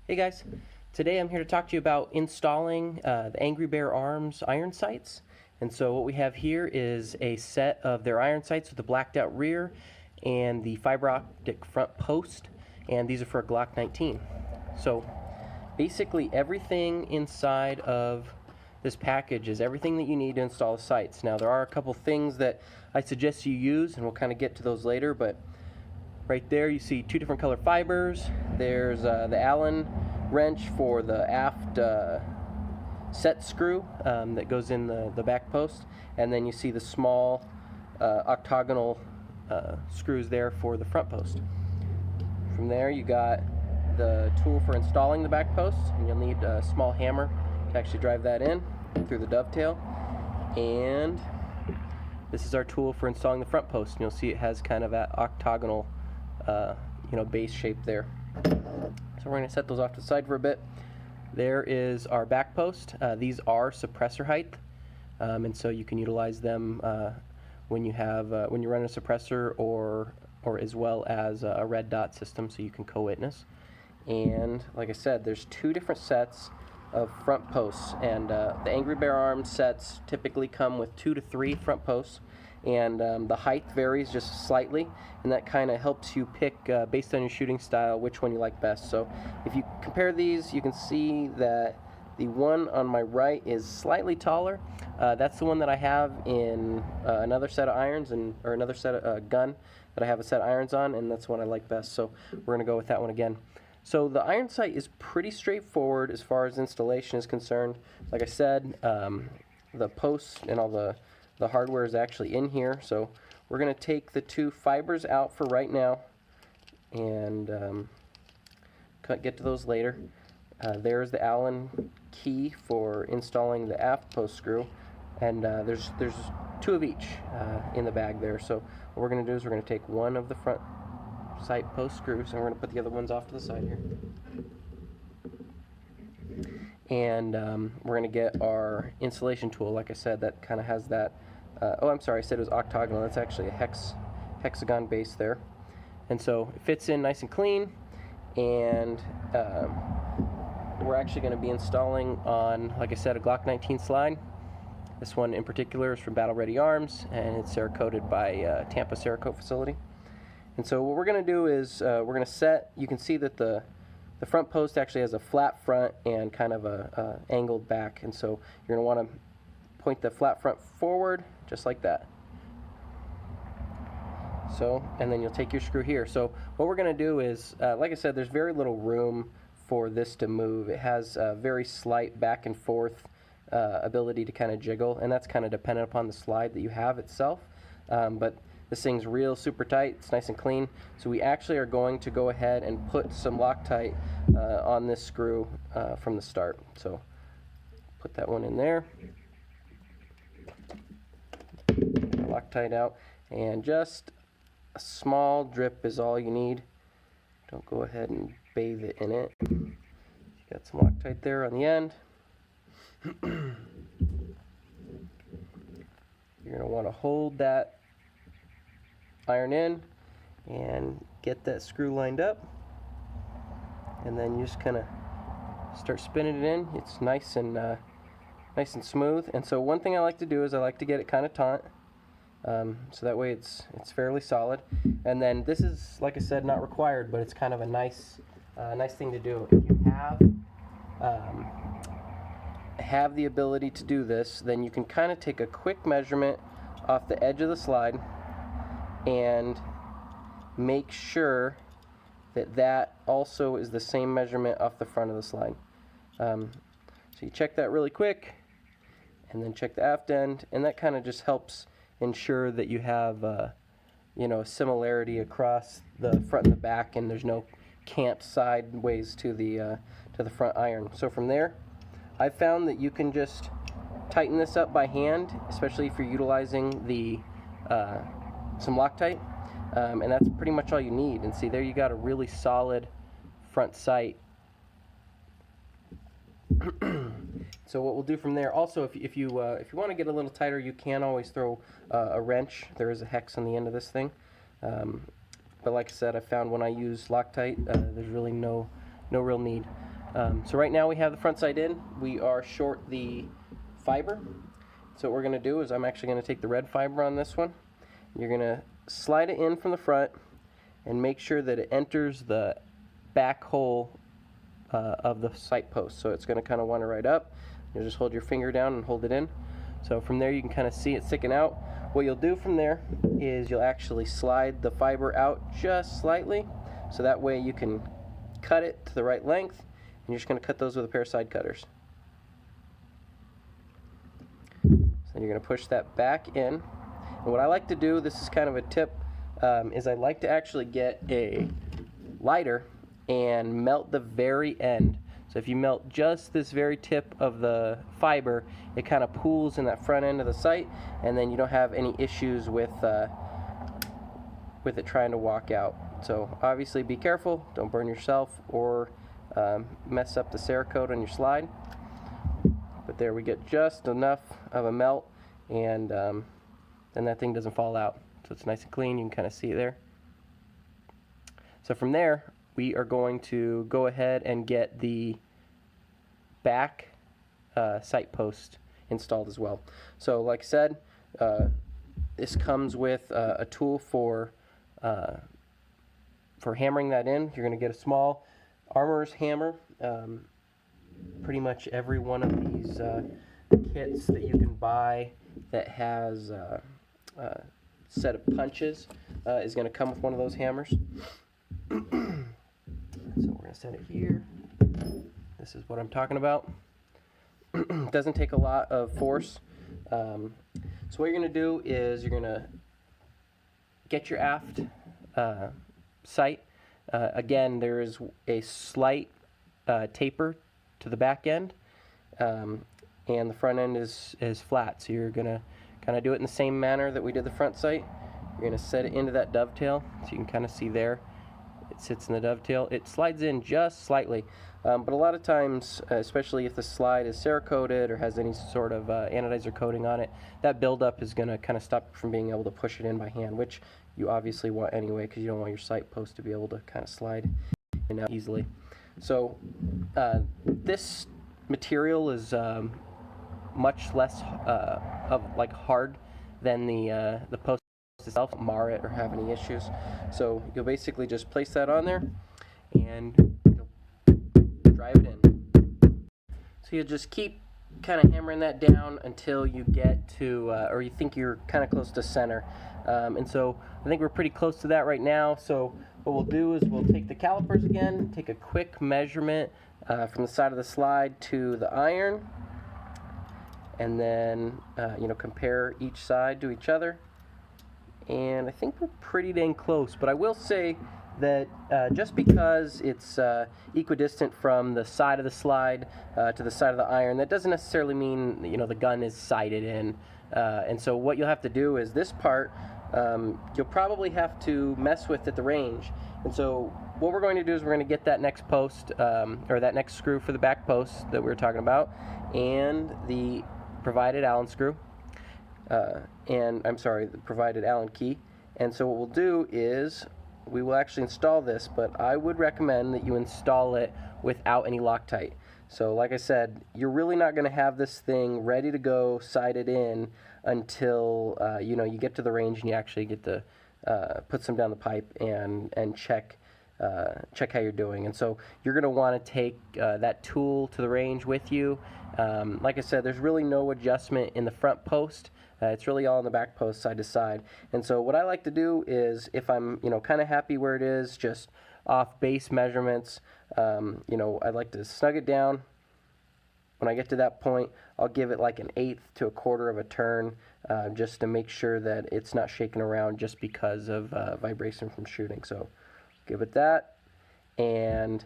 Hey guys, today I'm here to talk to you about installing the Angry Bear Arms iron sights. And so what we have here is a set of their iron sights with the blacked out rear and the fiber optic front post, and these are for a Glock 19. So basically everything inside of this package is everything that you need to install the sights. Now there are a couple things that I suggest you use, and we'll kind of get to those later, but right there you see two different color fibers. There's the Allen wrench for the aft set screw that goes in the back post, and then you see the small octagonal screws there for the front post. From there you got the tool for installing the back post, and you'll need a small hammer to actually drive that in through the dovetail. And this is our tool for installing the front post, and you'll see it has kind of that octagonal base shape there. So we're going to set those off to the side for a bit. There is our back post. These are suppressor height, and so you can utilize them when you run a suppressor or as well as a red dot system, so you can co-witness. And like I said, there's two different sets of front posts, and the Angry Bear Arms sets typically come with 2 to 3 front posts, and the height varies just slightly, and that kind of helps you pick based on your shooting style which one you like best. So if you compare these, you can see that the one on my right is slightly taller. That's the one that I have in another set of irons, or another set of gun that I have a set of irons on, and that's the one I like best, so we're going to go with that one again. So the iron sight is pretty straightforward as far as installation is concerned. Like I said, the posts and all the hardware is actually in here, so we're going to take the two fibers out for right now and get to those later. There's the Allen key for installing the aft post screw, and there's 2 of each in the bag there. So what we're going to do is we're going to take one of the front sight post screws, and we're going to put the other ones off to the side here. And we're going to get our installation tool. Like I said, that kind of has that I said it was octagonal. That's actually a hexagon base there. And so it fits in nice and clean, and we're actually going to be installing on, like I said, a Glock 19 slide. This one in particular is from Battle Ready Arms, and it's Cerakoted by Tampa Cerakote facility. And so what we're going to do is we're going to set, you can see that the front post actually has a flat front and kind of a angled back, and so you're going to want to point the flat front forward just like that. So, and then you'll take your screw here. So what we're going to do is, like I said, there's very little room for this to move. It has a very slight back and forth ability to kind of jiggle, and that's kind of dependent upon the slide that you have itself. But this thing's real super tight. It's nice and clean. So we actually are going to go ahead and put some Loctite on this screw from the start. So put that one in there. Loctite out, and just a small drip is all you need. Don't go ahead and bathe it in it. You got some Loctite there on the end. You're going to want to hold that iron in and get that screw lined up, and then you just kind of start spinning it in. It's nice and smooth. And so one thing I like to do is I like to get it kind of taut, so that way it's fairly solid. And then this is, like I said, not required, but it's kind of a nice thing to do. If you have the ability to do this, then you can kind of take a quick measurement off the edge of the slide and make sure that also is the same measurement off the front of the slide. So you check that really quick, and then check the aft end, and that kind of just helps ensure that you have a similarity across the front and the back, and there's no cant sideways to the front iron. So from there, I found that you can just tighten this up by hand, especially if you're utilizing some Loctite, and that's pretty much all you need. And see, there you got a really solid front sight. So what we'll do from there, also if you want to get a little tighter, you can always throw a wrench. There is a hex on the end of this thing. But like I said, I found when I use Loctite, there's really no real need. So right now we have the front sight in. We are short the fiber. So what we're going to do is I'm actually going to take the red fiber on this one. You're going to slide it in from the front and make sure that it enters the back hole of the sight post. So it's going to kind of want to right up. You'll just hold your finger down and hold it in. So from there you can kind of see it sticking out. What you'll do from there is you'll actually slide the fiber out just slightly, so that way you can cut it to the right length, and you're just going to cut those with a pair of side cutters. So then you're going to push that back in. And what I like to do, this is kind of a tip, is I like to actually get a lighter and melt the very end. So if you melt just this very tip of the fiber, it kind of pools in that front end of the sight, and then you don't have any issues with it trying to walk out. So obviously be careful, don't burn yourself or mess up the Cerakote on your slide. But there, we get just enough of a melt, and then that thing doesn't fall out. So it's nice and clean, you can kind of see it there. So from there, we are going to go ahead and get the back sight post installed as well. So like I said, this comes with a tool for hammering that in. You're going to get a small armorer's hammer. Pretty much every one of these kits that you can buy that has a set of punches is going to come with one of those hammers. So we're going to set it here. This is what I'm talking about. Doesn't take a lot of force. So what you're going to do is you're going to get your aft sight. Again, there is a slight taper to the back end, and the front end is flat. So you're going to kind of do it in the same manner that we did the front sight. You're going to set it into that dovetail, so you can kind of see there. It sits in the dovetail. It slides in just slightly, but a lot of times, especially if the slide is Cerakoted or has any sort of anodizer coating on it, that buildup is going to kind of stop you from being able to push it in by hand, which you obviously want anyway, because you don't want your sight post to be able to kind of slide in and out easily. So this material is much less hard than the post itself, mar it or have any issues. So you'll basically just place that on there and you'll drive it in. So you'll just keep kind of hammering that down until you get to or you think you're kind of close to center. And so I think we're pretty close to that right now. So what we'll do is we'll take the calipers again, take a quick measurement from the side of the slide to the iron, and then compare each side to each other. And I think we're pretty dang close, but I will say that just because it's equidistant from the side of the slide to the side of the iron, that doesn't necessarily mean the gun is sighted in. And so what you'll have to do is this part you'll probably have to mess with at the range. And so what we're going to do is we're going to get that next post or that next screw for the back post that we were talking about, and the provided Allen screw. The provided Allen key. And so what we'll do is we will actually install this, but I would recommend that you install it without any Loctite. So like I said, you're really not going to have this thing ready to go sighted in until you get to the range and you actually get to put some down the pipe and check how you're doing. And so you're going to want to take that tool to the range with you. Like I said, there's really no adjustment in the front post. It's really all on the back post, side to side. And so what I like to do is, if I'm kind of happy where it is, just off base measurements, I'd like to snug it down. When I get to that point, I'll give it like an 1/8 to a 1/4 of a turn, just to make sure that it's not shaking around just because of vibration from shooting. So give it that, and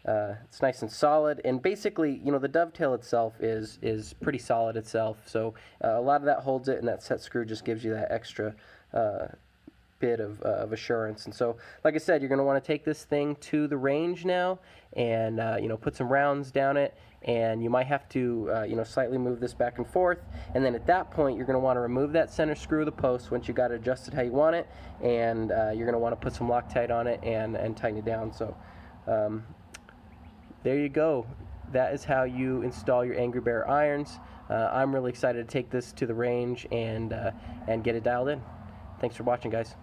it's nice and solid. And basically, the dovetail itself is pretty solid itself. So a lot of that holds it, and that set screw just gives you that extra bit of assurance. And so, like I said, you're going to want to take this thing to the range now, and put some rounds down it. And you might have to slightly move this back and forth, and then at that point you're going to want to remove that center screw of the post once you got it adjusted how you want it, and you're going to want to put some Loctite on it and tighten it down. So there you go. That is how you install your Angry Bear irons. I'm really excited to take this to the range and get it dialed in. Thanks for watching, guys.